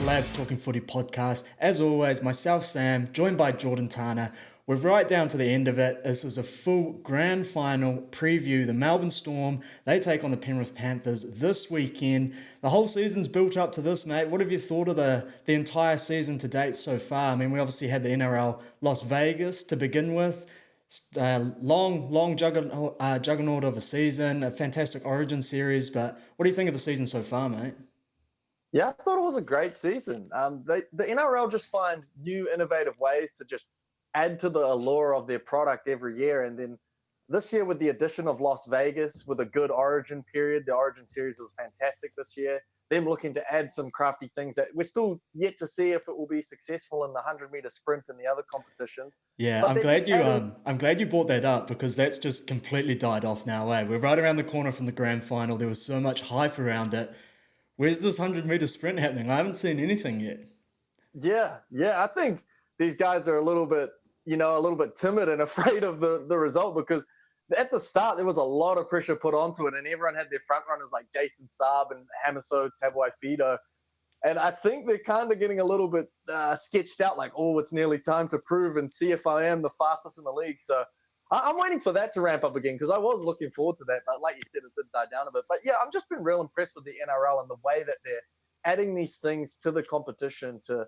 Lads Talking Footy podcast. As always, myself, Sam, joined by Jordan Tana. We're right down to the end of it. This is a full grand final preview. The Melbourne Storm, they take on the Penrith Panthers this weekend. The whole season's built up to this, mate. What have you thought of the entire season to date so far? I mean, we obviously had the NRL Las Vegas to begin with. Long juggernaut of a season, a fantastic origin series. But what do you think of the season so far, mate? Yeah, I thought it was a great season. The NRL just find new, innovative ways to just add to the allure of their product every year. And then this year, with the addition of Las Vegas, with a good origin period, the origin series was fantastic this year. Them looking to add some crafty things that we're still yet to see if it will be successful in the 100-meter sprint and the other competitions. Yeah, But I'm glad you brought that up because that's just completely died off now. We're right around the corner from the grand final. There was so much hype around it. Where's this 100-meter sprint happening? I haven't seen anything yet. Yeah. I think these guys are a little bit timid and afraid of the result, because at the start there was a lot of pressure put onto it, and everyone had their front runners like Jason Saab and Hamiso Tabuai-Fidow. And I think they're kind of getting a little bit sketched out, like, oh, it's nearly time to prove and see if I am the fastest in the league. So I'm waiting for that to ramp up again, because I was looking forward to that. But like you said, it did die down a bit. But yeah, I've just been real impressed with the NRL and the way that they're adding these things to the competition to,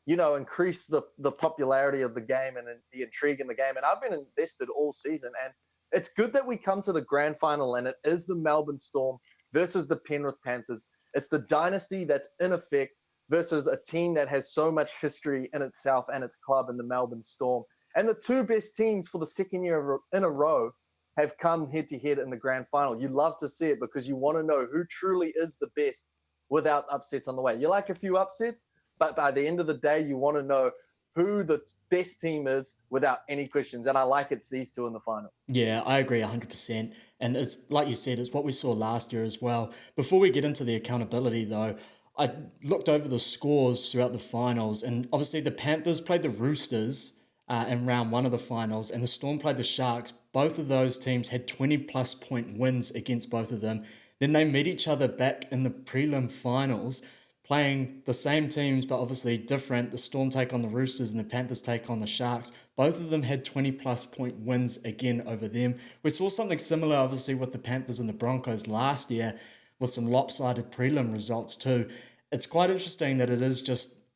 increase the popularity of the game and the intrigue in the game. And I've been invested all season. And it's good that we come to the grand final, and it is the Melbourne Storm versus the Penrith Panthers. It's the dynasty that's in effect versus a team that has so much history in itself and its club in the Melbourne Storm. And the two best teams for the second year in a row have come head-to-head in the grand final. You love to see it because you want to know who truly is the best without upsets on the way. You like a few upsets, but by the end of the day, you want to know who the best team is without any questions. And I like it's these two in the final. Yeah, I agree 100%. And it's like you said, it's what we saw last year as well. Before we get into the accountability, though, I looked over the scores throughout the finals, and obviously the Panthers played the Roosters in round one of the finals, and the Storm played the Sharks. Both of those teams had 20-plus point wins against both of them. Then they meet each other back in the prelim finals, playing the same teams, but obviously different. The Storm take on the Roosters and the Panthers take on the Sharks. Both of them had 20-plus point wins again over them. We saw something similar, obviously, with the Panthers and the Broncos last year, with some lopsided prelim results too. It's quite interesting that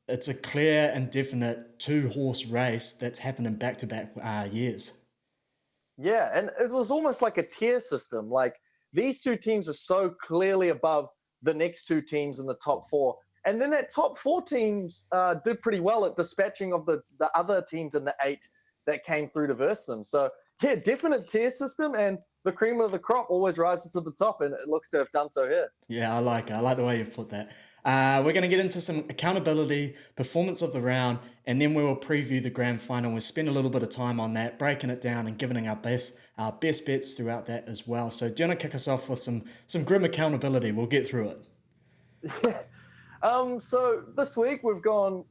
it's a clear and definite two-horse race that's happened in back-to-back years. Yeah, and it was almost like a tier system. Like, these two teams are so clearly above the next two teams in the top four. And then that top four teams did pretty well at dispatching of the other teams in the eight that came through to verse them. So, yeah, definite tier system, and the cream of the crop always rises to the top, and it looks to have done so here. Yeah, I like it. I like the way you've put that. We're going to get into some accountability, performance of the round, and then we will preview the grand final. We'll spend a little bit of time on that, breaking it down and giving our best bets throughout that as well. So do you want to kick us off with some grim accountability? We'll get through it. Yeah. So this week I've gone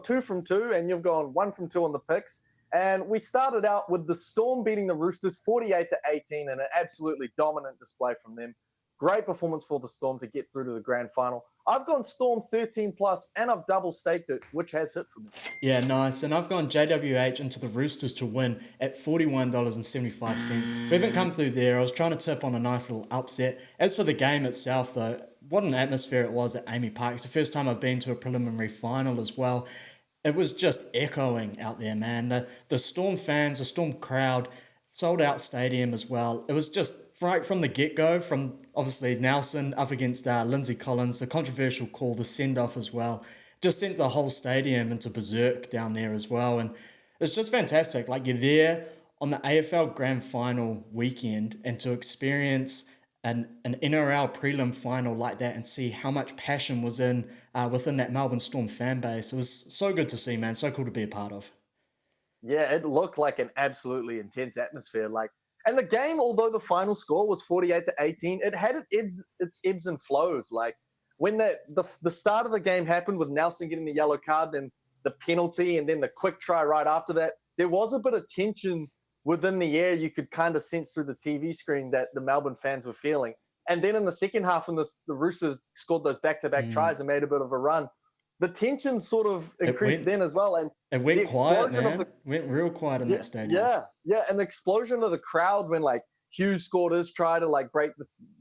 2 from 2, and you've gone 1 from 2 on the picks. And we started out with the Storm beating the Roosters 48-18 in an absolutely dominant display from them. Great performance for the Storm to get through to the grand final. I've gone Storm 13+, and I've double staked it, which has hit for me. Yeah, nice. And I've gone JWH into the Roosters to win at $41.75. We haven't come through there. I was trying to tip on a nice little upset. As for the game itself, though, what an atmosphere it was at Amy Park. It's the first time I've been to a preliminary final as well. It was just echoing out there, man. The Storm fans, the Storm crowd, sold out stadium as well. It was just right from the get-go, from obviously Nelson up against Lindsay Collins, the controversial call, the send-off as well, just sent the whole stadium into berserk down there as well. And it's just fantastic. Like, you're there on the AFL Grand Final weekend, and to experience an NRL prelim final like that and see how much passion was within that Melbourne Storm fan base. It was so good to see, man. So cool to be a part of. Yeah, it looked like an absolutely intense atmosphere. And the game, although the final score was 48-18, it had its ebbs and flows. Like, when the start of the game happened with Nelson getting the yellow card, then the penalty, and then the quick try right after that, there was a bit of tension within the air. You could kind of sense through the TV screen that the Melbourne fans were feeling. And then in the second half, when the Roosters scored those back-to-back tries and made a bit of a run, the tension sort of It increased went then as well. And it the went quiet, explosion of man. Went real quiet in yeah, that stadium. yeah, and the explosion of the crowd when like Hughes scored his try to like break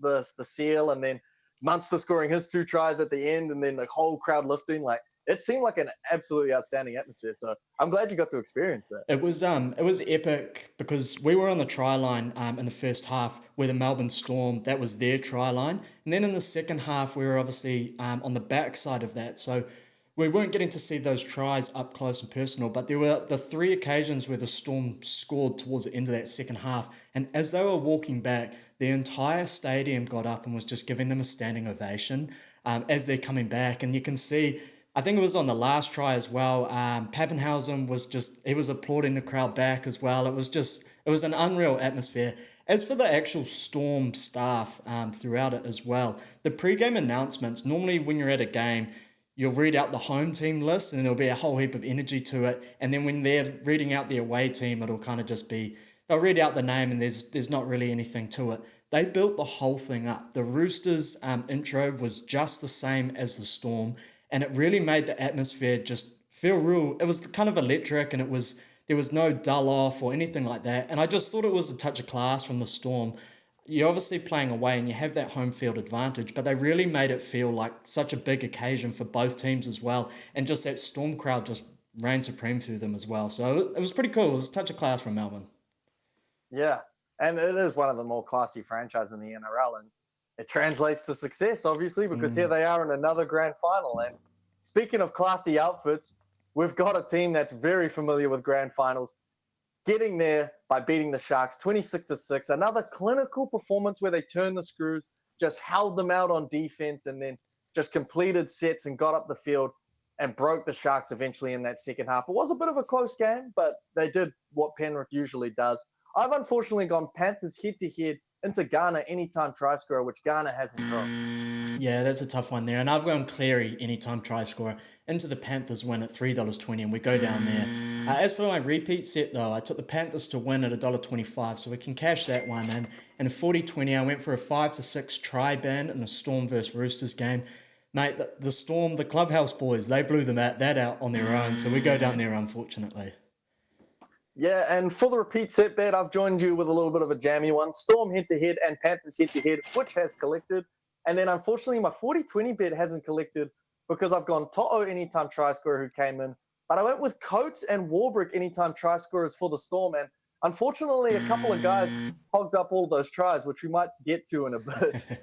the seal, and then Munster scoring his 2 tries at the end, and then the whole crowd lifting. Like it seemed like an absolutely outstanding atmosphere. So I'm glad you got to experience that. It was epic because we were on the try line in the first half where the Melbourne Storm, that was their try line. And then in the second half, we were obviously on the back side of that. So we weren't getting to see those tries up close and personal, but there were the 3 occasions where the Storm scored towards the end of that second half. And as they were walking back, the entire stadium got up and was just giving them a standing ovation as they're coming back. And you can see, I think it was on the last try as well. Pappenhausen he was applauding the crowd back as well. It was an unreal atmosphere. As for the actual Storm staff throughout it as well, the pre-game announcements, normally when you're at a game, you'll read out the home team list and there'll be a whole heap of energy to it. And then when they're reading out the away team, it'll kind of just be, they'll read out the name and there's not really anything to it. They built the whole thing up. The Roosters intro was just the same as the Storm, and it really made the atmosphere just feel real. It was kind of electric, and there was no dull off or anything like that. And I just thought it was a touch of class from the Storm. You're obviously playing away and you have that home field advantage, but they really made it feel like such a big occasion for both teams as well. And just that Storm crowd just reigned supreme through them as well. So it was pretty cool. It was a touch of class from Melbourne. Yeah, and it is one of the more classy franchises in the NRL, and it translates to success, obviously, because here they are in another grand final. And speaking of classy outfits, we've got a team that's very familiar with grand finals, getting there by beating the Sharks 26-6. Another clinical performance where they turned the screws, just held them out on defense, and then just completed sets and got up the field and broke the Sharks eventually in that second half. It was a bit of a close game, but they did what Penrith usually does. I've unfortunately gone Panthers head-to-head into Ghana anytime try scorer, which Ghana hasn't crossed. Yeah, that's a tough one there. And I've gone Cleary anytime try scorer into the Panthers win at $3.20, and we go down there. As for my repeat set, though, I took the Panthers to win at $1.25, so we can cash that one in. And a 40-20, I went for a 5-6 try ban in the Storm versus Roosters game. Mate, the Storm, the Clubhouse boys, they blew that out on their own, so we go down there, unfortunately. Yeah, and for the repeat set bet, I've joined you with a little bit of a jammy one. Storm head-to-head and Panthers head-to-head, which has collected. And then, unfortunately, my 40-20 bet hasn't collected because I've gone To'o anytime try scorer who came in. But I went with Coates and Warbrick anytime try scorers for the Storm. And unfortunately, a couple of guys hogged up all those tries, which we might get to in a bit.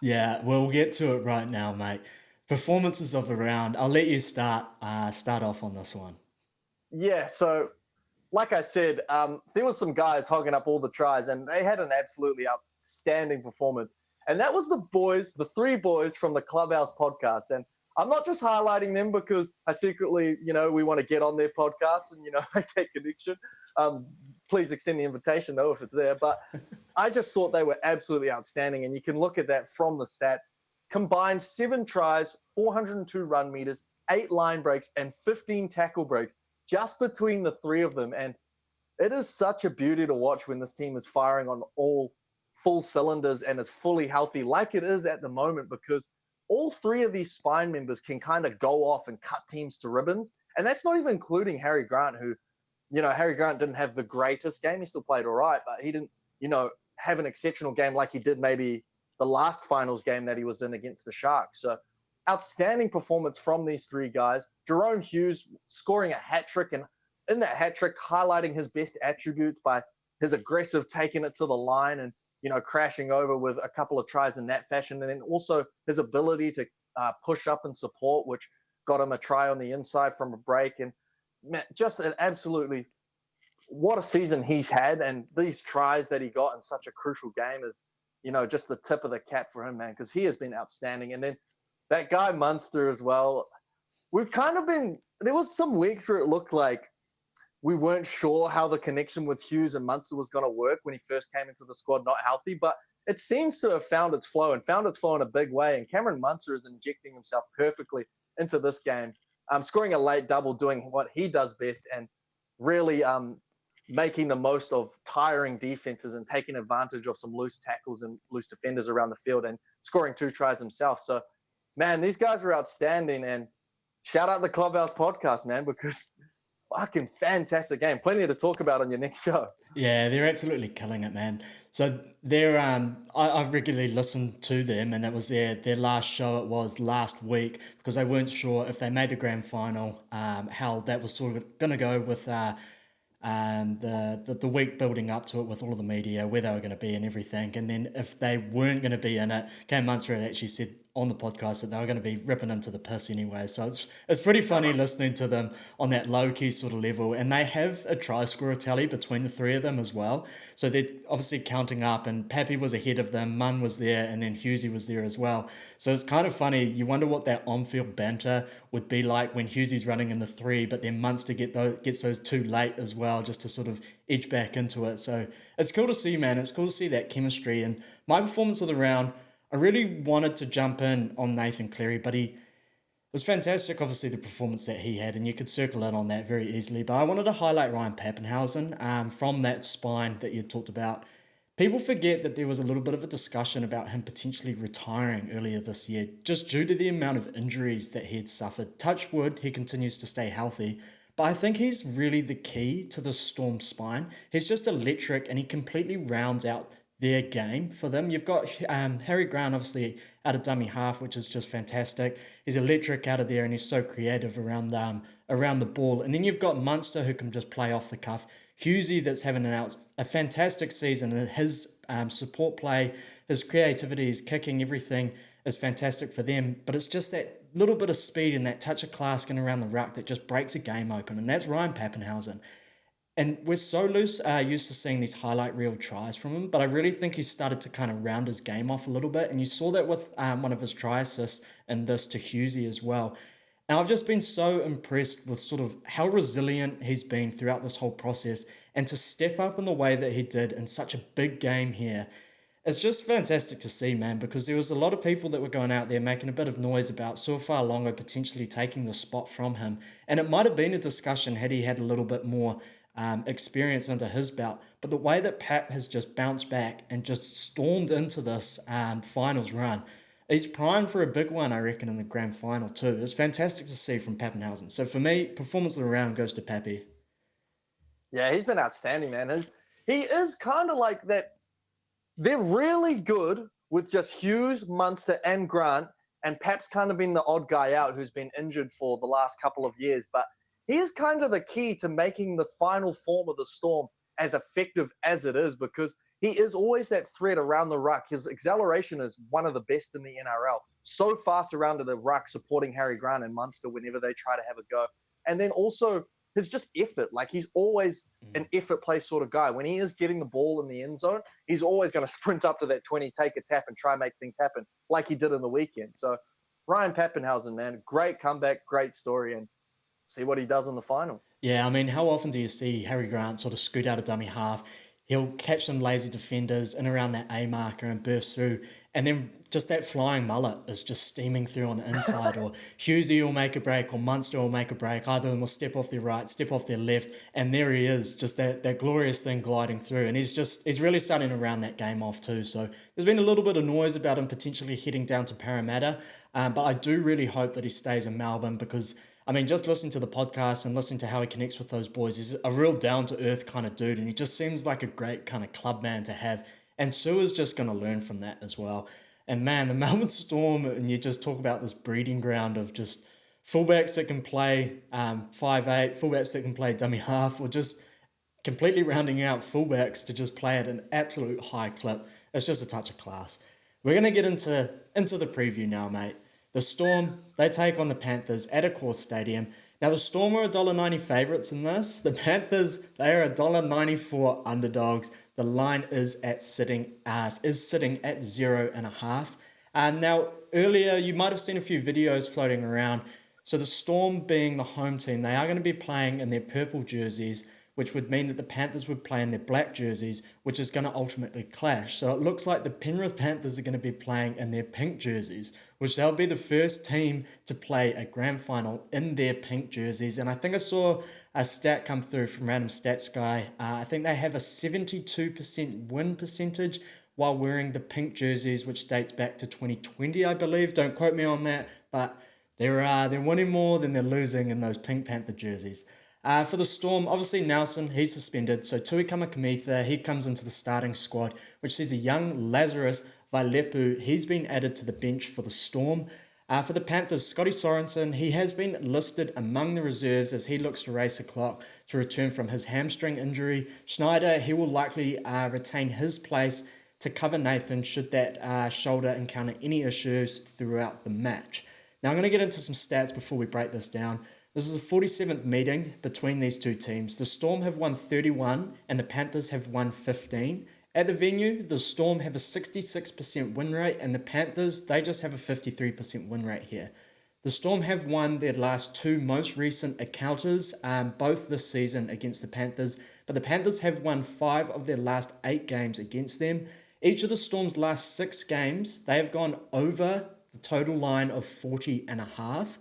Yeah, we'll get to it right now, mate. Performances of the round. I'll let you start off on this one. Yeah, so like I said, there was some guys hogging up all the tries, and they had an absolutely outstanding performance. And that was the boys, the 3 boys from the Clubhouse podcast. And I'm not just highlighting them because I secretly, we want to get on their podcast and, make that connection. Please extend the invitation, though, if it's there. But I just thought they were absolutely outstanding. And you can look at that from the stats. Combined 7 tries, 402 run meters, 8 line breaks, and 15 tackle breaks just between the 3 of them. And it is such a beauty to watch when this team is firing on all full cylinders and is fully healthy like it is at the moment, because all 3 of these spine members can kind of go off and cut teams to ribbons. And that's not even including Harry Grant, who, Harry Grant didn't have the greatest game. He still played all right, but he didn't, have an exceptional game like he did maybe the last finals game that he was in against the Sharks. So outstanding performance from these 3 guys. Jerome Hughes scoring a hat-trick, and in that hat-trick highlighting his best attributes by his aggressive taking it to the line and, crashing over with a couple of tries in that fashion. And then also his ability to push up and support, which got him a try on the inside from a break. And just an absolutely, what a season he's had. And these tries that he got in such a crucial game is, just the tip of the cap for him, man, because he has been outstanding. And then that guy Munster as well. We've kind of been, there was some weeks where it looked like we weren't sure how the connection with Hughes and Munster was going to work when he first came into the squad, not healthy, but it seems to have found its flow in a big way. And Cameron Munster is injecting himself perfectly into this game, scoring a late double, doing what he does best, and really making the most of tiring defenses and taking advantage of some loose tackles and loose defenders around the field and scoring 2 tries himself. So, man, these guys were outstanding. And shout out the Clubhouse podcast, man, because fucking fantastic game. Plenty to talk about on your next show. Yeah, they're absolutely killing it, man. So they're I've regularly listened to them, and it was their last show. It was last week because they weren't sure if they made the grand final, how that was sort of gonna go with the week building up to it with all of the media, where they were going to be and everything. And then if they weren't going to be in it, Cam Munster had actually said on the podcast that they were going to be ripping into the piss anyway. So it's pretty funny listening to them on that low-key sort of level. And they have a try scorer tally between the three of them as well. So they're obviously counting up, and Pappy was ahead of them, Munn was there, and then Hughesy was there as well. So it's kind of funny. You wonder what that on-field banter would be like when Hughesy's running in the three, but then Munster gets those two late as well, just to sort of edge back into it. So it's cool to see, man. It's cool to see that chemistry. And my performance of the round, I really wanted to jump in on Nathan Cleary, but it was fantastic, obviously, the performance that he had, and you could circle in on that very easily. But I wanted to highlight Ryan Papenhuyzen from that spine that you talked about. People forget that there was a little bit of a discussion about him potentially retiring earlier this year, just due to the amount of injuries that he had suffered. Touch wood, he continues to stay healthy. But I think he's really the key to the Storm spine. He's just electric, and he completely rounds out their game for them. You've got Harry Grant, obviously, out of dummy half, which is just fantastic. He's electric out of there, and he's so creative around the ball. And then you've got Munster, who can just play off the cuff. Hughesy, that's having a fantastic season. His support play, his creativity, his kicking, everything is fantastic for them. But it's just that little bit of speed and that touch of class getting around the ruck that just breaks a game open. And that's Ryan Papenhuyzen. And we're so used to seeing these highlight reel tries from him, but I really think he's started to kind of round his game off a little bit. And you saw that with one of his try assists and this to Hughesy as well. And I've just been so impressed with sort of how resilient he's been throughout this whole process, and to step up in the way that he did in such a big game here. It's just fantastic to see, man, because there was a lot of people that were going out there making a bit of noise about Suafa'alogo potentially taking the spot from him. And it might have been a discussion had he had a little bit more experience under his belt. But the way that Pat has just bounced back and just stormed into this finals run, he's primed for a big one, I reckon, in the grand final too. It's fantastic to see from Papenhuyzen. So for me, performance of the round goes to Pappy. Yeah, he's been outstanding, man. He is kind of like that. They're really good with just Hughes, Munster, and Grant, and Pap's kind of been the odd guy out who's been injured for the last couple of years. But he is kind of the key to making the final form of the Storm as effective as it is, because he is always that threat around the ruck. His acceleration is one of the best in the NRL. So fast around the ruck, supporting Harry Grant and Munster whenever they try to have a go. And then also his just effort. Like, he's always an effort play sort of guy. When he is getting the ball in the end zone, he's always going to sprint up to that 20, take a tap, and try and make things happen like he did in the weekend. So Ryan Papenhuyzen, man, great comeback, great story, and see what he does in the final. Yeah, I mean, how often do you see Harry Grant sort of scoot out of dummy half? He'll catch some lazy defenders in around that A marker and burst through, and then just that flying mullet is just steaming through on the inside, or Hughesy will make a break, or Munster will make a break. Either of them will step off their right, step off their left, and there he is, just that glorious thing gliding through. And he's really starting to round that game off too. So there's been a little bit of noise about him potentially heading down to Parramatta, but I do really hope that he stays in Melbourne, because I mean, just listening to the podcast and listening to how he connects with those boys, he's a real down-to-earth kind of dude, and he just seems like a great kind of club man to have. And Sue is just going to learn from that as well. And man, the Melbourne Storm, and you just talk about this breeding ground of just fullbacks that can play 5'8", fullbacks that can play dummy half, or just completely rounding out fullbacks to just play at an absolute high clip. It's just a touch of class. We're going to get into the preview now, mate. The Storm, they take on the Panthers at Accor Stadium. Now, the Storm are $1.90 favourites in this. The Panthers, they are $1.94 underdogs. The line is sitting at 0.5. Now, earlier, you might have seen a few videos floating around. So the Storm, being the home team, they are going to be playing in their purple jerseys, which would mean that the Panthers would play in their black jerseys, which is going to ultimately clash. So it looks like the Penrith Panthers are going to be playing in their pink jerseys, which they'll be the first team to play a grand final in their pink jerseys. And I think I saw a stat come through from Random Stats Guy. I think they have a 72% win percentage while wearing the pink jerseys, which dates back to 2020, I believe. Don't quote me on that, but They're winning more than they're losing in those Pink Panther jerseys. For the Storm, obviously Nelson, he's suspended. So Tui Kamikamica, he comes into the starting squad, which sees a young Lazarus Vailepu. He's been added to the bench for the Storm. For the Panthers, Scotty Sorensen, he has been listed among the reserves as he looks to race the clock to return from his hamstring injury. Schneider, he will likely retain his place to cover Nathan should that shoulder encounter any issues throughout the match. Now I'm going to get into some stats before we break this down. This is the 47th meeting between these two teams. The Storm have won 31 and the Panthers have won 15. At the venue, the Storm have a 66% win rate and the Panthers, they just have a 53% win rate here. The Storm have won their last two most recent encounters, both this season against the Panthers, but the Panthers have won 5 of their last 8 games against them. Each of the Storm's last 6 games, they have gone over the total line of 40.5.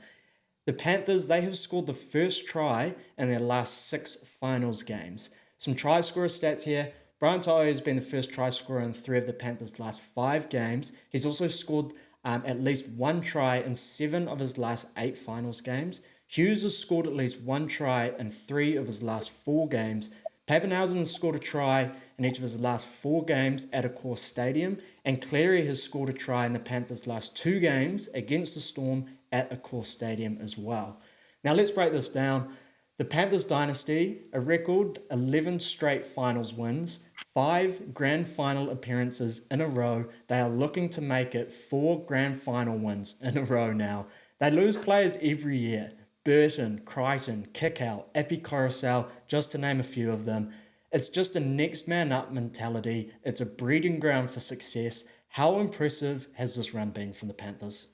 The Panthers, they have scored the first try in their last 6 finals games. Some try scorer stats here. Brian To'o has been the first try scorer in 3 of the Panthers' last 5 games. He's also scored at least 1 try in 7 of his last 8 finals games. Hughes has scored at least 1 try in 3 of his last 4 games. Papenhuyzen has scored a try in each of his last 4 games at Accor Stadium, and Cleary has scored a try in the Panthers' last 2 games against the Storm at Accor Stadium as well. Now let's break this down. The Panthers dynasty, a record 11 straight finals wins, 5 grand final appearances in a row. They are looking to make it 4 grand final wins in a row now. They lose players every year. Burton, Crichton, Kickout, Epi Coruscant, just to name a few of them. It's just a next man up mentality. It's a breeding ground for success. How impressive has this run been from the Panthers?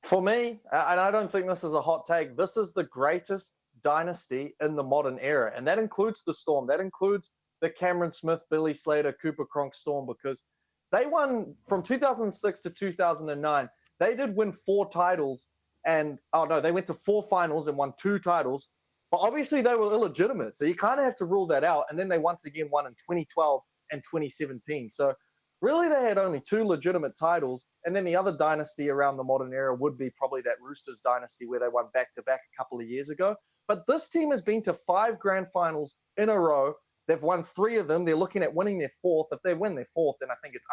For me, and I don't think this is a hot take, this is the greatest dynasty in the modern era. And that includes the Storm. That includes the Cameron Smith, Billy Slater, Cooper Cronk Storm, because they won from 2006 to 2009. They did win 4 titles. And, they went to 4 finals and won 2 titles. But obviously they were illegitimate. So you kind of have to rule that out. And then they once again won in 2012 and 2017. So really they had only 2 legitimate titles. And then the other dynasty around the modern era would be probably that Roosters dynasty where they won back-to-back a couple of years ago. But this team has been to 5 grand finals in a row. They've won 3 of them. They're looking at winning their 4th. If they win their 4th, then I think it's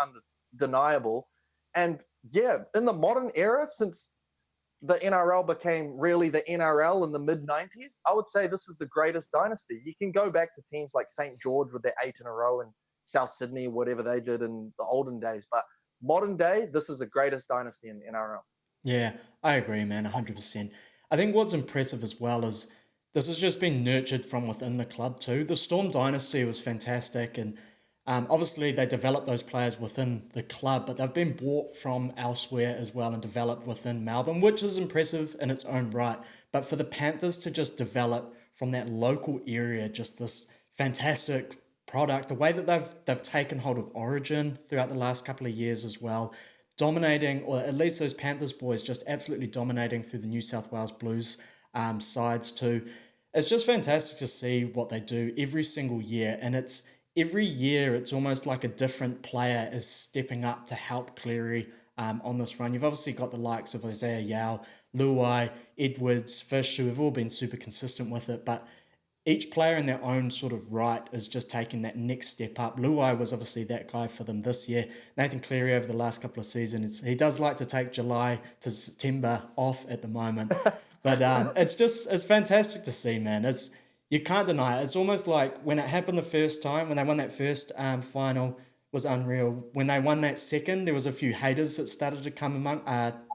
undeniable. And yeah, in the modern era, since the NRL became really the NRL in the mid-90s, I would say this is the greatest dynasty. You can go back to teams like St. George with their 8 in a row and South Sydney, whatever they did in the olden days. But modern day, this is the greatest dynasty in the NRL. Yeah, I agree, man, 100%. I think what's impressive as well is this has just been nurtured from within the club too. The Storm dynasty was fantastic, and obviously they developed those players within the club, but they've been bought from elsewhere as well and developed within Melbourne, which is impressive in its own right. But for the Panthers to just develop from that local area, just this fantastic product, the way that they've taken hold of Origin throughout the last couple of years as well, dominating, or at least those Panthers boys just absolutely dominating through the New South Wales Blues sides too. It's just fantastic to see what they do every single year, and every year it's almost like a different player is stepping up to help Cleary on this run. You've obviously got the likes of Isaiah Yao, Luai, Edwards, Fish, who have all been super consistent with it, but each player in their own sort of right is just taking that next step up. Luai was obviously that guy for them this year. Nathan Cleary over the last couple of seasons, he does like to take July to September off at the moment. But it's fantastic to see, man. You can't deny it. It's almost like when it happened the first time, when they won that first final, was unreal. When they won that second, there was a few haters that started to come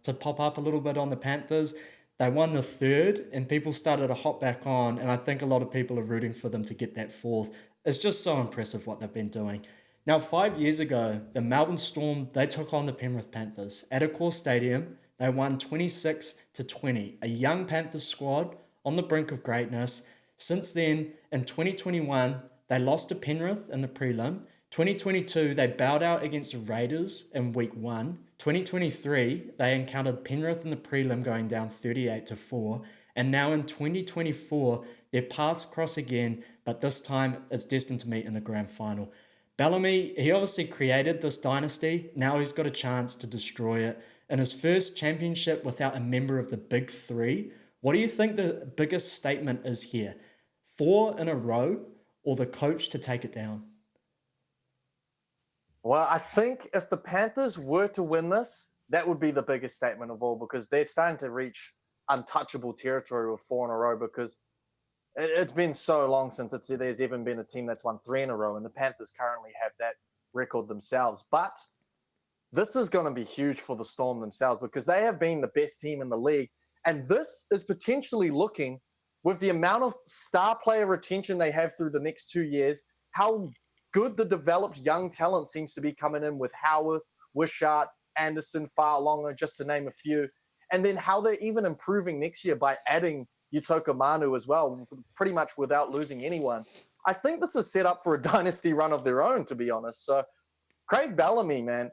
to pop up a little bit on the Panthers. They won the third, and people started to hop back on, and I think a lot of people are rooting for them to get that 4th. It's just so impressive what they've been doing. Now, 5 years ago, the Melbourne Storm, they took on the Penrith Panthers at Accor Stadium. They won 26-20. A young Panthers squad on the brink of greatness. Since then, in 2021, they lost to Penrith in the prelim. 2022, they bowed out against the Raiders in week 1. 2023, they encountered Penrith in the prelim going down 38-4. And now in 2024, their paths cross again, but this time it's destined to meet in the grand final. Bellamy, he obviously created this dynasty. Now he's got a chance to destroy it. in his first championship without a member of the big three. What do you think the biggest statement is here? 4 in a row or the coach to take it down? Well, I think if the Panthers were to win this, that would be the biggest statement of all, because they're starting to reach untouchable territory with 4 in a row, because it's been so long since there's even been a team that's won 3 in a row, and the Panthers currently have that record themselves. But this is going to be huge for the Storm themselves, because they have been the best team in the league. And this is potentially looking, with the amount of star player retention they have through the next 2 years, how good the developed young talent seems to be coming in with Howard, Wishart, Anderson, Fa'alonga, just to name a few. And then how they're even improving next year by adding Yutoka Manu as well, pretty much without losing anyone. I think this is set up for a dynasty run of their own, to be honest. So Craig Bellamy, man,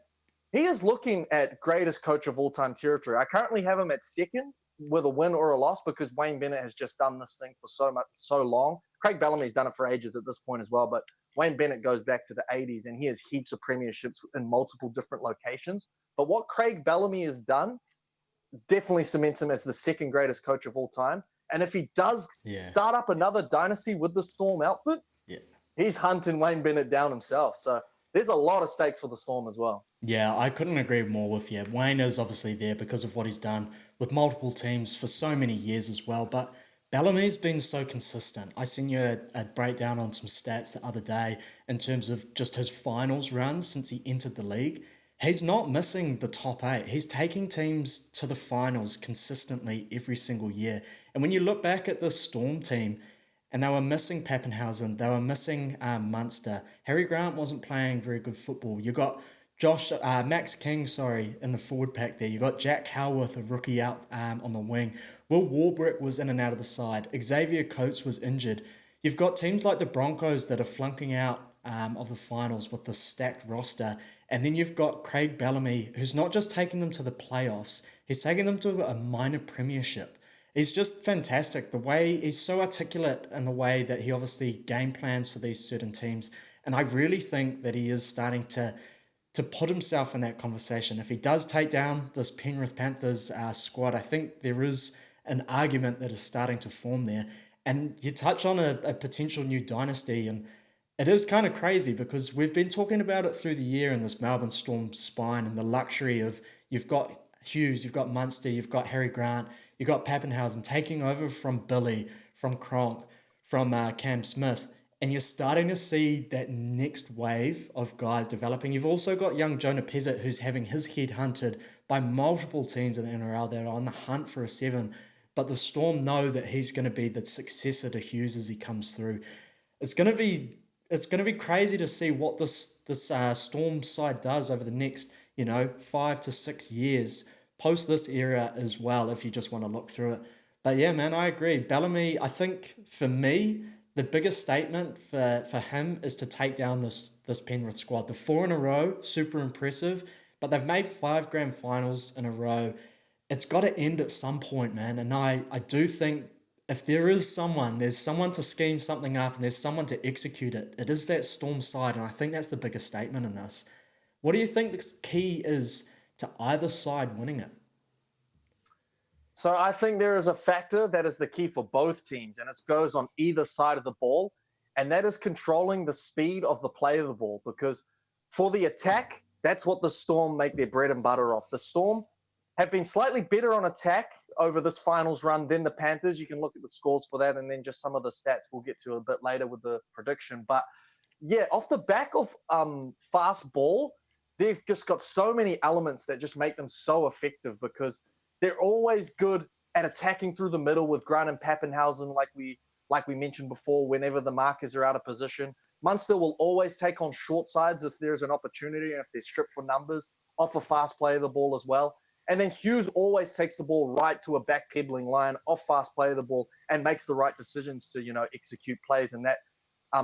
he is looking at greatest coach of all time territory. I currently have him at second with a win or a loss, because Wayne Bennett has just done this thing for so long. Craig Bellamy's done it for ages at this point as well, but Wayne Bennett goes back to the 80s, and he has heaps of premierships in multiple different locations. But what Craig Bellamy has done definitely cements him as the second greatest coach of all time. And if he does start up another dynasty with the Storm outfit, he's hunting Wayne Bennett down himself. So there's a lot of stakes for the Storm as well. Yeah, I couldn't agree more with you. Wayne is obviously there because of what he's done with multiple teams for so many years as well. But Bellamy's been so consistent. I sent you a breakdown on some stats the other day in terms of just his finals runs since he entered the league. He's not missing the top 8. He's taking teams to the finals consistently every single year. And when you look back at the Storm team, and they were missing Pappenhausen, they were missing Munster. Harry Grant wasn't playing very good football. You got Max King, in the forward pack there. You got Jack Howarth, a rookie, out on the wing. Will Warbrick was in and out of the side. Xavier Coates was injured. You've got teams like the Broncos that are flunking out of the finals with the stacked roster. And then you've got Craig Bellamy, who's not just taking them to the playoffs, he's taking them to a minor premiership. He's just fantastic. The way he's so articulate in the way that he obviously game plans for these certain teams. And I really think that he is starting to put himself in that conversation. If he does take down this Penrith Panthers squad, I think there is an argument that is starting to form there. And you touch on a potential new dynasty, and it is kind of crazy because we've been talking about it through the year in this Melbourne Storm spine, and the luxury of, you've got Hughes, you've got Munster, you've got Harry Grant, you've got Pappenhausen taking over from Billy, from Cronk, from Cam Smith. And you're starting to see that next wave of guys developing. You've also got young Jonah Pezzett, who's having his head hunted by multiple teams in the NRL that are on the hunt for a 7. But the Storm know that he's going to be the successor to Hughes as he comes through. It's going to be crazy to see what this Storm side does over the next 5 to 6 years post this era as well, if you just want to look through it. But yeah, man, I agree. Bellamy, I think for me, the biggest statement for him is to take down this Penrith squad. The 4 in a row, super impressive, but they've made 5 grand finals in a row. It's got to end at some point, man. And I do think if there's someone to scheme something up and there's someone to execute it, it is that Storm side. And I think that's the biggest statement in this. What do you think the key is to either side winning it? So I think there is a factor that is the key for both teams, and it goes on either side of the ball, and that is controlling the speed of the play of the ball. Because for the attack, that's what the Storm make their bread and butter off. The Storm have been slightly better on attack over this finals run than the Panthers. You can look at the scores for that, and then just some of the stats we'll get to a bit later with the prediction. But yeah, off the back of fast ball, they've just got so many elements that just make them so effective, because they're always good at attacking through the middle with Grant and Pappenhausen, like we mentioned before, whenever the markers are out of position. Munster will always take on short sides if there's an opportunity, and if they're stripped for numbers, off a fast play of the ball as well. And then Hughes always takes the ball right to a back-pedaling line, off fast play of the ball, and makes the right decisions to, execute plays in that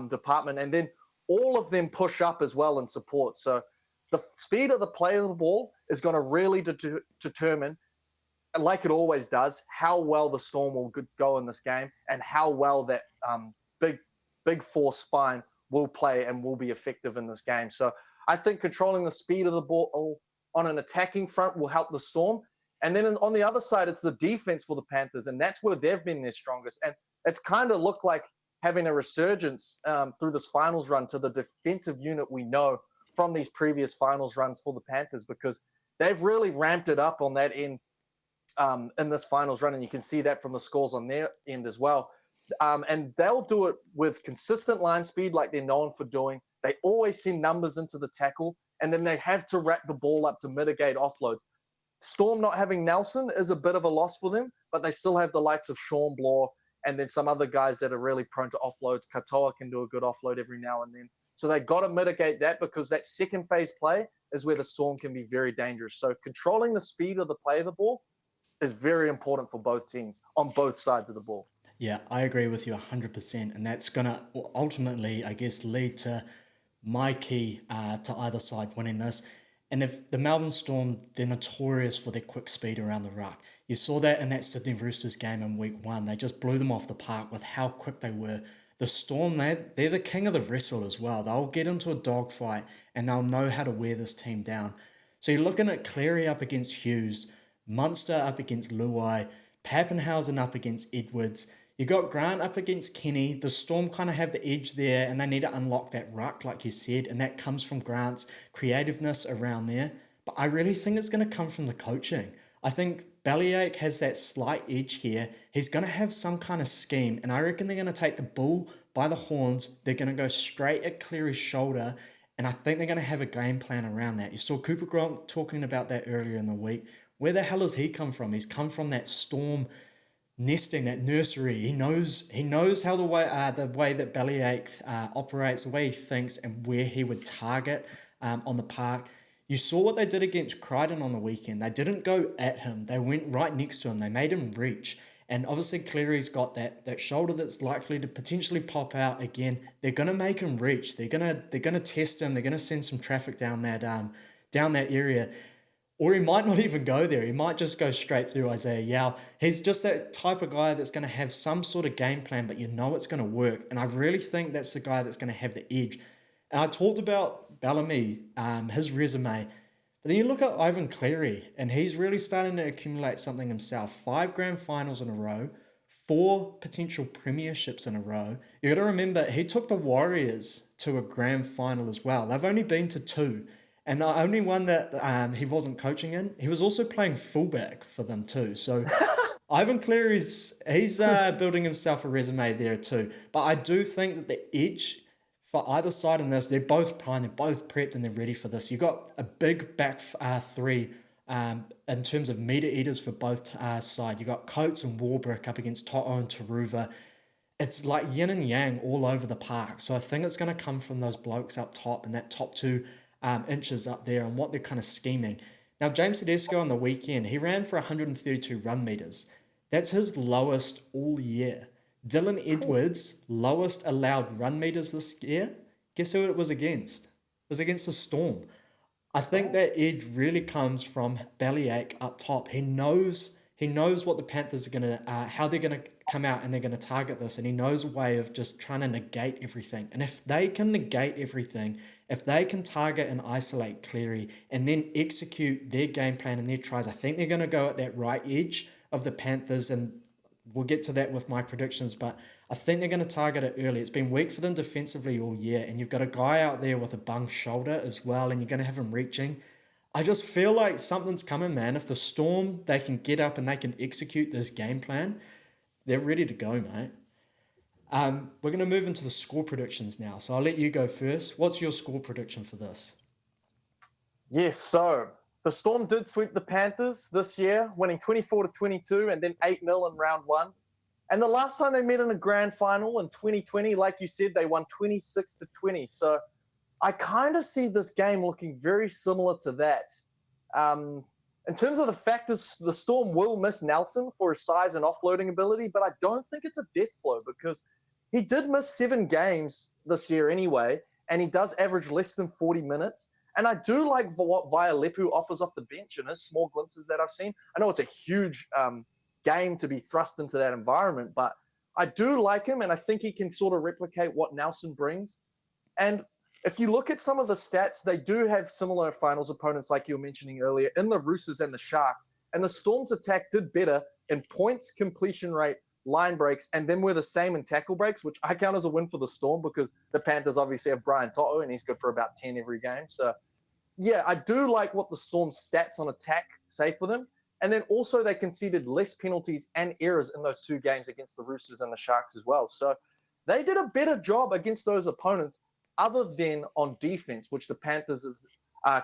department. And then all of them push up as well in support. So the speed of the play of the ball is going to really determine, like it always does, how well the Storm will go in this game, and how well that big 4 spine will play and will be effective in this game. So I think controlling the speed of the ball on an attacking front will help the Storm. And then on the other side, it's the defense for the Panthers, and that's where they've been their strongest. And it's kind of looked like having a resurgence through this finals run to the defensive unit we know from these previous finals runs for the Panthers, because they've really ramped it up on that end in this finals run, and you can see that from the scores on their end as well. And they'll do it with consistent line speed like they're known for doing. They always send numbers into the tackle, and then they have to wrap the ball up to mitigate offloads. Storm not having Nelson is a bit of a loss for them, but they still have the likes of Sean Bloor and then some other guys that are really prone to offloads. Katoa can do a good offload every now and then. So they got to mitigate that, because that second phase play is where the Storm can be very dangerous. So controlling the speed of the play of the ball is very important for both teams on both sides of the ball. Yeah, I agree with you 100%. And that's going to ultimately, I guess, lead to my key to either side winning this. And if the Melbourne Storm, they're notorious for their quick speed around the ruck. You saw that in that Sydney Roosters game in week 1. They just blew them off the park with how quick they were. The Storm, they're the king of the wrestle as well. They'll get into a dogfight and they'll know how to wear this team down. So you're looking at Cleary up against Hughes, Munster up against Luai, Pappenhausen up against Edwards. You got Grant up against Kenny. The Storm kind of have the edge there, and they need to unlock that ruck, like you said, and that comes from Grant's creativeness around there. But I really think it's going to come from the coaching. I think Bellyache has that slight edge here. He's going to have some kind of scheme, and I reckon they're going to take the bull by the horns. They're going to go straight at Cleary's shoulder, and I think they're going to have a game plan around that. You saw Cooper Gronk talking about that earlier in the week. Where the hell has he come from? He's come from that Storm nesting, that nursery. He knows how the way that Bellyache operates, the way he thinks, and where he would target on the park. You saw what they did against Crichton on the weekend. They didn't go at him. They went right next to him. They made him reach. And obviously Cleary's got that shoulder that's likely to potentially pop out again. They're gonna make him reach. They're gonna test him. They're gonna send some traffic down that area. Or he might not even go there. He might just go straight through Isaiah Yao. He's just that type of guy that's going to have some sort of game plan, but you know it's going to work. And I really think that's the guy that's going to have the edge. And I talked about Bellamy, his resume. But then you look at Ivan Cleary, and he's really starting to accumulate something himself. 5 grand finals in a row, 4 potential premierships in a row. You got to remember, he took the Warriors to a grand final as well. They've only been to 2. And the only one that he wasn't coaching in, he was also playing fullback for them too. So Ivan Cleary's, he's building himself a resume there too. But I do think that the edge for either side in this, they're both primed, they're both prepped, and they're ready for this. You've got a big back 3 in terms of meter eaters for both sides. You've got Coates and Warbrick up against To'o and Taruva. It's like yin and yang all over the park. So I think it's going to come from those blokes up top and that top 2 inches up there and what they're kind of scheming. Now, James Tedesco on the weekend, he ran for 132 run meters. That's his lowest all year. Dylan Edwards, lowest allowed run meters this year. Guess who it was against? It was against the Storm. I think that edge really comes from Bellyache up top. He knows what the Panthers are going to, how they're going to come out and they're going to target this, and he knows a way of just trying to negate everything. And if they can negate everything, if they can target and isolate Cleary and then execute their game plan and their tries, I think they're going to go at that right edge of the Panthers, and we'll get to that with my predictions, but I think they're going to target it early. It's been weak for them defensively all year, and you've got a guy out there with a bung shoulder as well, and you're going to have him reaching. I just feel like something's coming, man. If the Storm, they can get up and they can execute this game plan, they're ready to go, mate. We're going to move into the score predictions now. So I'll let you go first. What's your score prediction for this? Yes, so the Storm did sweep the Panthers this year, winning 24-22 and then 8-0 in round 1. And the last time they met in a grand final in 2020, like you said, they won 26-20. So I kind of see this game looking very similar to that. In terms of the factors, the Storm will miss Nelson for his size and offloading ability, but I don't think it's a death blow because he did miss 7 games this year anyway, and he does average less than 40 minutes. And I do like what Vialepu offers off the bench and his small glimpses that I've seen. I know it's a huge game to be thrust into that environment, but I do like him, and I think he can sort of replicate what Nelson brings. And if you look at some of the stats, they do have similar finals opponents, like you were mentioning earlier, in the Roosters and the Sharks. And the Storm's attack did better in points, completion rate, line breaks, and then we're the same in tackle breaks, which I count as a win for the Storm because the Panthers obviously have Brian To'o and he's good for about 10 every game. So, yeah, I do like what the Storm's stats on attack say for them. And then also they conceded less penalties and errors in those two games against the Roosters and the Sharks as well. So they did a better job against those opponents other than on defense, which the Panthers has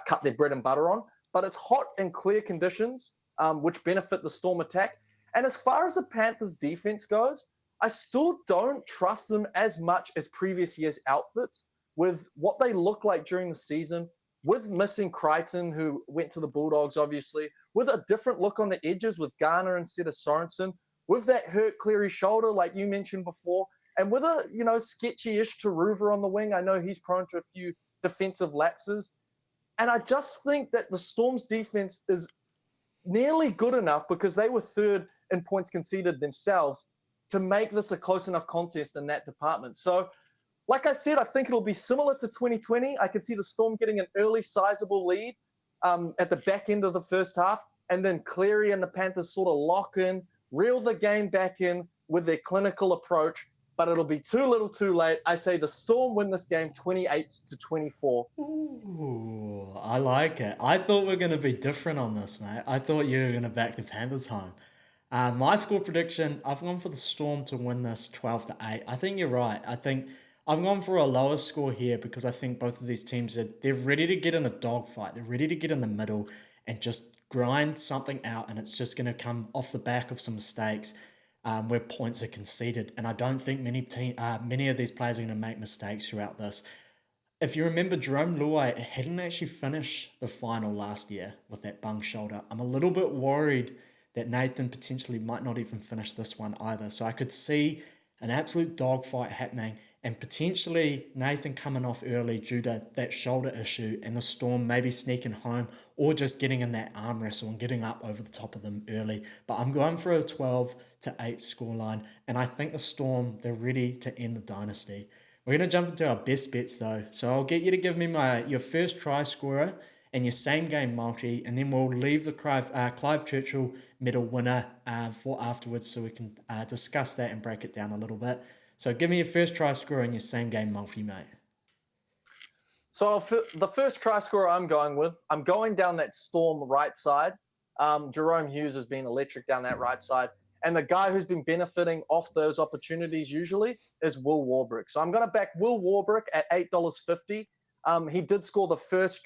cut their bread and butter on. But it's hot and clear conditions, which benefit the Storm attack. And as far as the Panthers defense goes, I still don't trust them as much as previous year's outfits with what they look like during the season, with missing Crichton, who went to the Bulldogs, obviously, with a different look on the edges with Garner instead of Sorensen, with that hurt Cleary shoulder, like you mentioned before, and with a, sketchy-ish Taruva on the wing. I know he's prone to a few defensive lapses. And I just think that the Storm's defense is nearly good enough because they were third in points conceded themselves to make this a close enough contest in that department. So, like I said, I think it'll be similar to 2020. I could see the Storm getting an early sizable lead at the back end of the first half, and then Cleary and the Panthers sort of lock in, reel the game back in with their clinical approach, but it'll be too little too late. I say the Storm win this game 28-24. Ooh, I like it. I thought we are going to be different on this, mate. I thought you were going to back the Panthers home. My score prediction, I've gone for the Storm to win this 12-8. I think you're right. I think I've gone for a lower score here because I think both of these teams they're ready to get in a dogfight. They're ready to get in the middle and just grind something out, and it's just going to come off the back of some mistakes where points are conceded. And I don't think many of these players are going to make mistakes throughout this. If you remember, Jerome Luai hadn't actually finished the final last year with that bung shoulder. I'm a little bit worried that Nathan potentially might not even finish this one either. So I could see an absolute dogfight happening and potentially Nathan coming off early due to that shoulder issue and the Storm maybe sneaking home or just getting in that arm wrestle and getting up over the top of them early. But I'm going for a 12-8 scoreline, and I think the Storm, they're ready to end the dynasty. We're going to jump into our best bets though. So I'll get you to give me your first try scorer and your same game multi, and then we'll leave the Clive Churchill medal winner for afterwards so we can discuss that and break it down a little bit. So give me your first try scorer and your same game multi, mate. So the first try scorer I'm going down that Storm right side. Jerome Hughes has been electric down that right side. And the guy who's been benefiting off those opportunities usually is Will Warbrick. So I'm going to back Will Warbrick at $8.50. He did score the first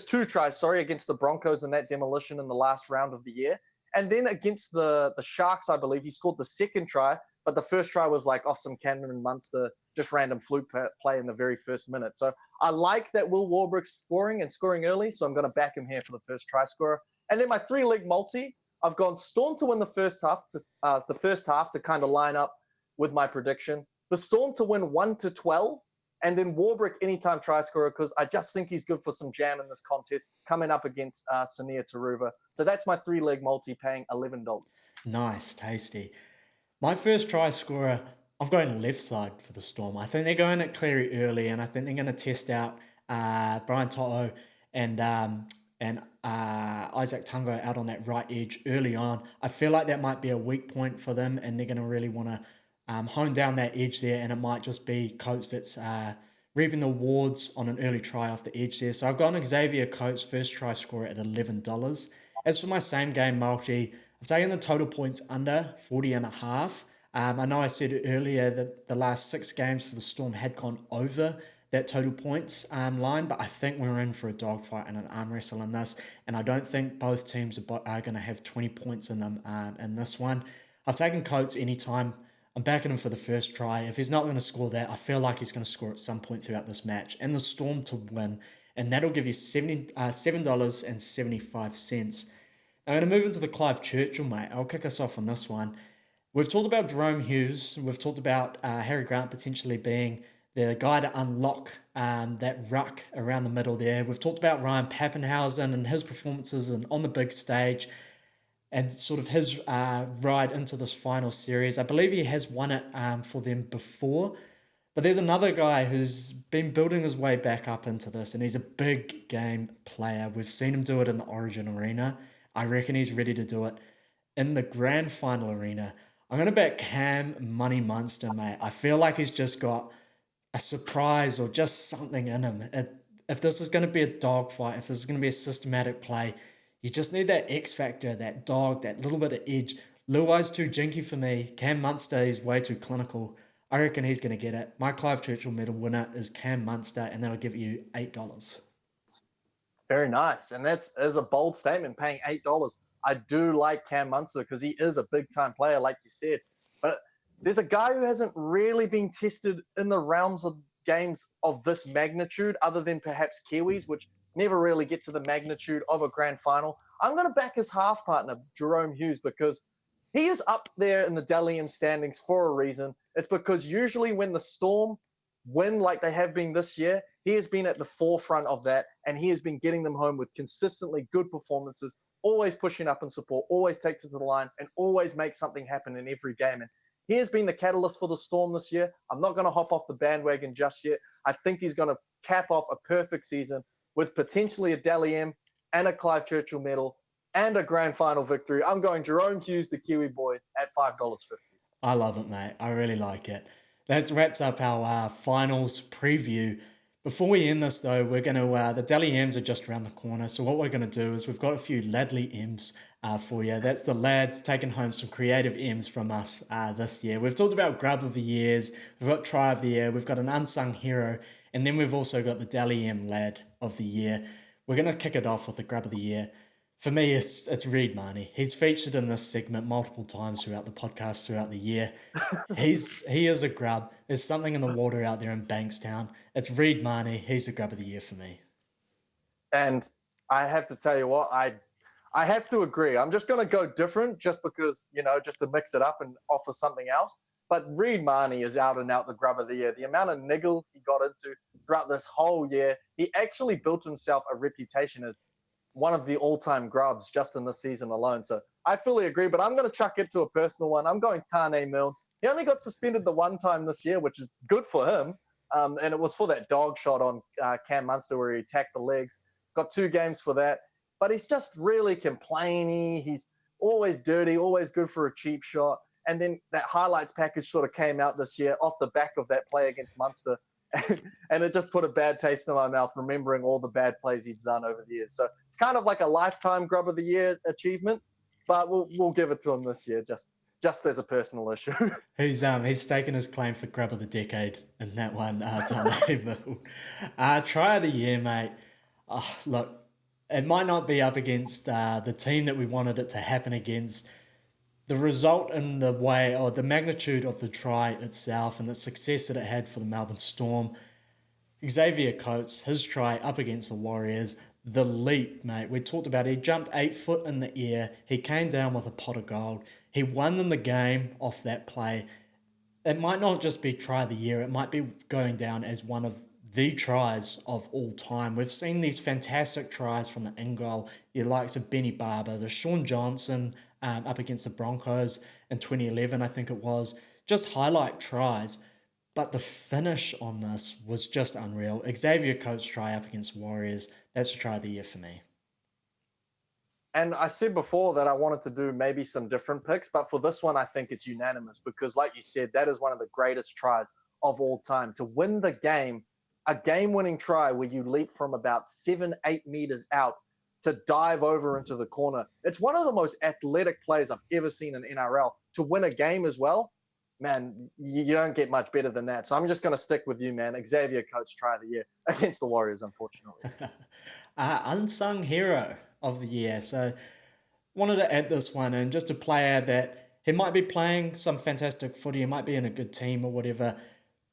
two tries, against the Broncos in that demolition in the last round of the year. And then against the Sharks, I believe, he scored the second try, but the first try was like off some Cameron Munster, just random fluke play in the very first minute. So I like that Will Warbrick scoring early, so I'm going to back him here for the first try scorer. And then my three-leg multi, I've gone Storm to win the first half to kind of line up with my prediction. The Storm to win 1-12, and then Warbrick anytime try scorer because I just think he's good for some jam in this contest coming up against Sania Taruva. So that's my three-leg multi paying $11. Nice, tasty. My first try scorer, I'm going left side for the Storm. I think they're going at Cleary early, and I think they're going to test out Brian To'o and Isaac Tungo out on that right edge early on. I feel like that might be a weak point for them, and they're going to really want to hone down that edge there, and it might just be Coates that's reaping the rewards on an early try off the edge there. So I've got an Xavier Coates first try scorer at $11. As for my same game multi, I've taken the total points under 40.5. I know I said earlier that the last 6 games for the Storm had gone over that total points line, but I think we're in for a dogfight and an arm wrestle in this, and I don't think both teams are going to have 20 points in them in this one. I've taken Coates anytime. I'm backing him for the first try. If he's not going to score that, I feel like he's going to score at some point throughout this match, and the Storm to win, and that'll give you $7.75. I'm going to move into the Clive Churchill, mate. I'll kick us off on this one. We've talked about Jerome Hughes. We've talked about Harry Grant potentially being the guy to unlock that ruck around the middle there. We've talked about Ryan Papenhuyzen and his performances and on the big stage and sort of his ride into this final series. I believe he has won it for them before, But there's another guy who's been building his way back up into this, and he's a big game player. We've seen him do it in the Origin arena. I reckon he's ready to do it in the grand final arena. I'm going to bet Cam Money Munster, mate. I feel like he's just got a surprise or just something in him. If this is going to be a dogfight, if this is going to be a systematic play, you just need that X factor, that dog, that little bit of edge. Luai's too jinky for me. Cam Munster is way too clinical. I reckon he's going to get it. My Clive Churchill medal winner is Cam Munster, and that'll give you $8. Very nice. And that's a bold statement, paying $8. I do like Cam Munster because he is a big-time player, like you said. But there's a guy who hasn't really been tested in the realms of games of this magnitude, other than perhaps Kiwis, which never really get to the magnitude of a grand final. I'm going to back his half partner, Jerome Hughes, because he is up there in the Dally M standings for a reason. It's because usually when the Storm win like they have been this year, he has been at the forefront of that, and he has been getting them home with consistently good performances, always pushing up in support, always takes it to the line, and always makes something happen in every game. And he has been the catalyst for the Storm this year. I'm not going to hop off the bandwagon just yet. I think he's going to cap off a perfect season with potentially a Dally M and a Clive Churchill medal and a grand final victory. I'm going Jerome Hughes, the Kiwi boy, at $5.50. I love it, mate. I really like it. That wraps up our finals preview. Before we end this, though, we're going to, the Dally M's are just around the corner. So what we're going to do is we've got a few Ladley M's for you. That's the lads taking home some creative M's from us this year. We've talked about Grub of the Years. We've got Try of the Year. We've got an Unsung Hero. And then we've also got the Dally M Lad of the Year. We're going to kick it off with the Grub of the Year. For me, it's Reed Marnie. He's featured in this segment multiple times throughout the podcast, throughout the year. He is a grub. There's something in the water out there in Bankstown. It's Reed Marnie. He's the Grub of the Year for me. And I have to tell you what, I have to agree. I'm just going to go different just because, just to mix it up and offer something else. But Reed Marnie is out and out the Grub of the Year. The amount of niggle he got into throughout this whole year, he actually built himself a reputation as one of the all-time grubs just in this season alone. So I fully agree, but I'm going to chuck it to a personal one. I'm going Tane Milne. He only got suspended the one time this year, which is good for him. And it was for that dog shot on Cam Munster where he attacked the legs. Got 2 games for that. But he's just really complaining. He's always dirty, always good for a cheap shot. And then that highlights package sort of came out this year off the back of that play against Munster. And it just put a bad taste in my mouth, remembering all the bad plays he's done over the years. So it's kind of like a lifetime Grub of the Year achievement, but we'll give it to him this year, just as a personal issue. He's taken his claim for Grub of the Decade in that one. Try of the Year, mate. Look, it might not be up against the team that we wanted it to happen against. The result and the way or the magnitude of the try itself and the success that it had for the Melbourne Storm. Xavier Coates, his try up against the Warriors, the leap, mate. We talked about it. He jumped 8 foot in the air. He came down with a pot of gold. He won them the game off that play. It might not just be try of the year. It might be going down as one of the tries of all time. We've seen these fantastic tries from the in-goal, the likes of Benny Barber, the Sean Johnson up against the Broncos in 2011, I think it was. Just highlight tries. But the finish on this was just unreal. Xavier Coates' try up against Warriors, that's a try of the year for me. And I said before that I wanted to do maybe some different picks, but for this one, I think it's unanimous because, like you said, that is one of the greatest tries of all time. To win the game, a game-winning try where you leap from about 7-8 meters out to dive over into the corner. It's one of the most athletic plays I've ever seen in NRL. To win a game as well, man, you don't get much better than that. So I'm just going to stick with you, man. Xavier Coates try of the year against the Warriors, unfortunately. Unsung hero of the year. So wanted to add this one in, just a player that he might be playing some fantastic footy, he might be in a good team or whatever,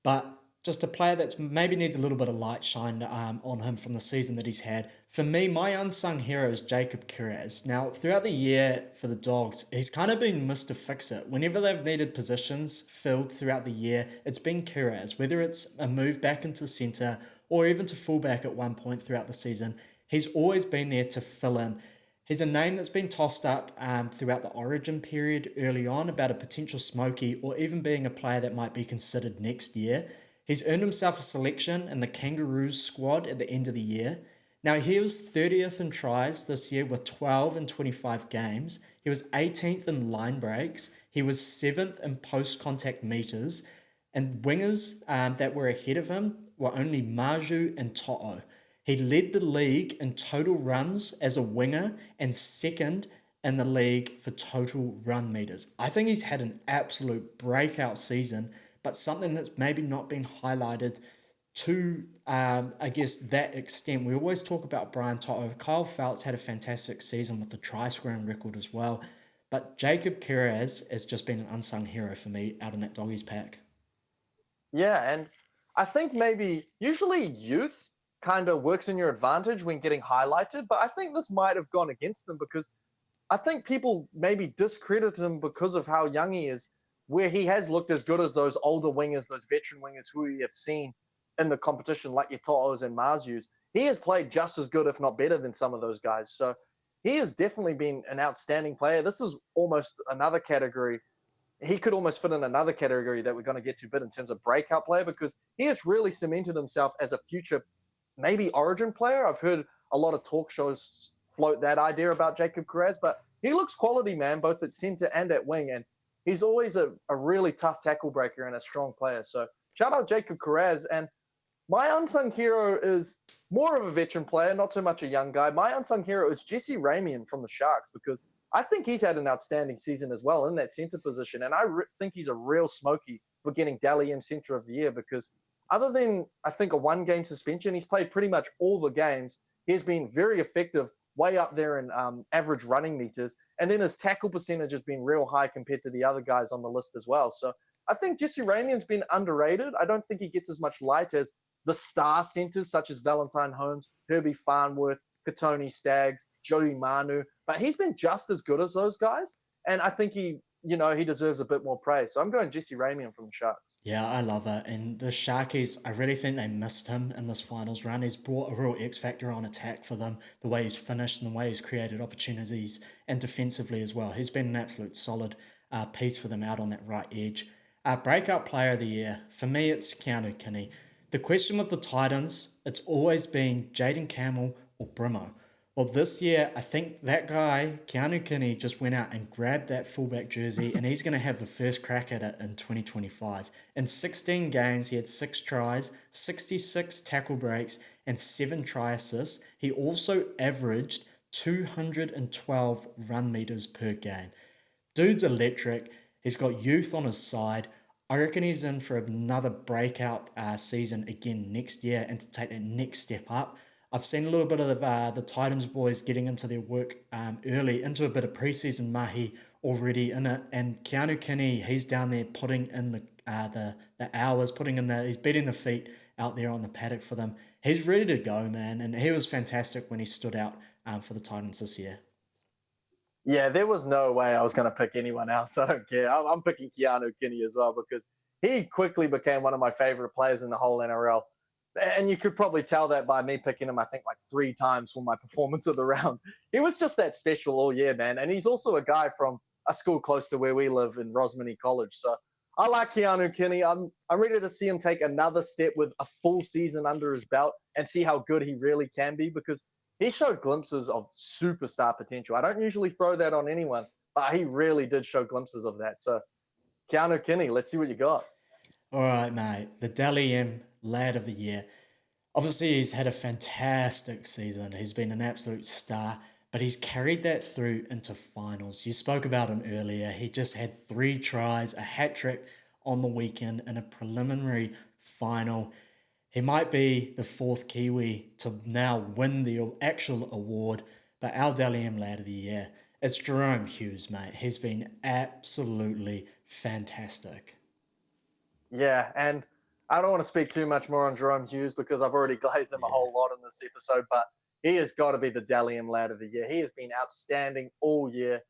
but just a player that's maybe needs a little bit of light shined on him from the season that he's had. For me, my unsung hero is Jacob Kiraz. Now, throughout the year for the Dogs, he's kind of been Mr. Fix-It. Whenever they've needed positions filled throughout the year, it's been Kiraz. Whether it's a move back into centre or even to fullback at one point throughout the season, he's always been there to fill in. He's a name that's been tossed up throughout the Origin period early on about a potential smoky or even being a player that might be considered next year. He's earned himself a selection in the Kangaroos squad at the end of the year. Now, he was 30th in tries this year with 12 in 25 games. He was 18th in line breaks. He was 7th in post-contact meters. And wingers that were ahead of him were only Maju and To'o. He led the league in total runs as a winger and second in the league for total run meters. I think he's had an absolute breakout season, but something that's maybe not been highlighted to, I guess, that extent. We always talk about Brian To'o. Kyle Felt's had a fantastic season with the try-scoring record as well. But Jacob Kiraz has just been an unsung hero for me out in that doggies pack. Yeah, and I think maybe usually youth kind of works in your advantage when getting highlighted, but I think this might have gone against them because I think people maybe discredit him because of how young he is, where he has looked as good as those older wingers, those veteran wingers who we have seen in the competition, like your To'os and Marzus. He has played just as good, if not better, than some of those guys. So he has definitely been an outstanding player. This is almost another category. He could almost fit in another category that we're going to get to a bit in terms of breakout player because he has really cemented himself as a future, maybe origin player. I've heard a lot of talk shows float that idea about Jacob Kiraz, but he looks quality, man, both at center and at wing. And he's always a really tough tackle breaker and a strong player. So shout out Jacob Kiraz. And my unsung hero is more of a veteran player, not so much a young guy. My unsung hero is Jesse Ramian from the Sharks because I think he's had an outstanding season as well in that center position. And I think he's a real smoky for getting Dally M Center of the Year because other than, I think, a one-game suspension, he's played pretty much all the games. He's been very effective, way up there in average running meters. And then his tackle percentage has been real high compared to the other guys on the list as well. So I think Jesse Ramian's been underrated. I don't think he gets as much light as the star centers such as Valentine Holmes, Herbie Farnworth, Katoni Staggs, Joey Manu, but he's been just as good as those guys. And I think he deserves a bit more praise. So I'm going Jesse Ramian from the Sharks. Yeah, I love it. And the Sharkies, I really think they missed him in this finals run. He's brought a real X factor on attack for them, the way he's finished and the way he's created opportunities and defensively as well. He's been an absolute solid piece for them out on that right edge. Breakout player of the year, for me, it's Keanu Kinney. The question with the Titans, it's always been Jaden Campbell or Brimo. Well, this year, I think that guy, Keanu Kinney, just went out and grabbed that fullback jersey, and he's going to have the first crack at it in 2025. In 16 games, he had 6 tries, 66 tackle breaks, and 7 try assists. He also averaged 212 run meters per game. Dude's electric. He's got youth on his side. I reckon he's in for another breakout season again next year and to take that next step up. I've seen a little bit of the Titans boys getting into their work early, into a bit of preseason mahi already in it. And Keanu Kinney, he's down there putting in the hours, he's beating the feet out there on the paddock for them. He's ready to go, man. And he was fantastic when he stood out for the Titans this year. Yeah, there was no way I was going to pick anyone else. I don't care. I'm picking Keanu Kinney as well because he quickly became one of my favorite players in the whole NRL. And you could probably tell that by me picking him, I think, like 3 times for my performance of the round. He was just that special all year, man. And he's also a guy from a school close to where we live in Rosmini College. So I like Keanu Kinney. I'm ready to see him take another step with a full season under his belt and see how good he really can be because he showed glimpses of superstar potential. I don't usually throw that on anyone, but he really did show glimpses of that. So, Keanu Kinney, let's see what you got. All right, mate. The Dally M Lad of the Year. Obviously, he's had a fantastic season. He's been an absolute star, but he's carried that through into finals. You spoke about him earlier. He just had 3 tries, a hat-trick on the weekend in a preliminary final. He might be the 4th Kiwi to now win the actual award, but our Dally M Lad of the Year, it's Jerome Hughes, mate. He's been absolutely fantastic. Yeah, and I don't want to speak too much more on Jerome Hughes because I've already glazed him a whole lot in this episode, but he has got to be the Dally M Lad of the Year. He has been outstanding all year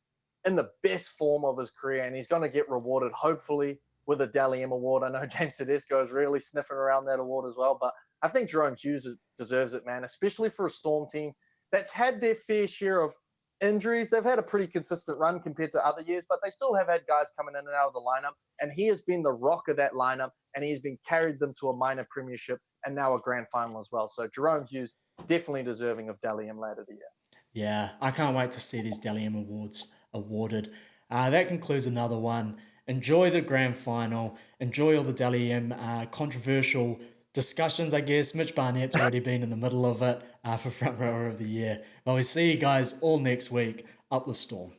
in the best form of his career, and he's going to get rewarded, hopefully, with a Dally M award. I know James Tedesco is really sniffing around that award as well, but I think Jerome Hughes deserves it, man, especially for a Storm team that's had their fair share of injuries. They've had a pretty consistent run compared to other years, but they still have had guys coming in and out of the lineup, and he has been the rock of that lineup. and he's been carried them to a minor premiership and now a grand final as well. So Jerome Hughes, definitely deserving of Dally M Lad of the Year. Yeah, I can't wait to see these Dally M awards awarded. That concludes another one. Enjoy the grand final. Enjoy all the Dally M controversial discussions, I guess. Mitch Barnett's already been in the middle of it for front rower of the year. But we see you guys all next week. Up the Storm.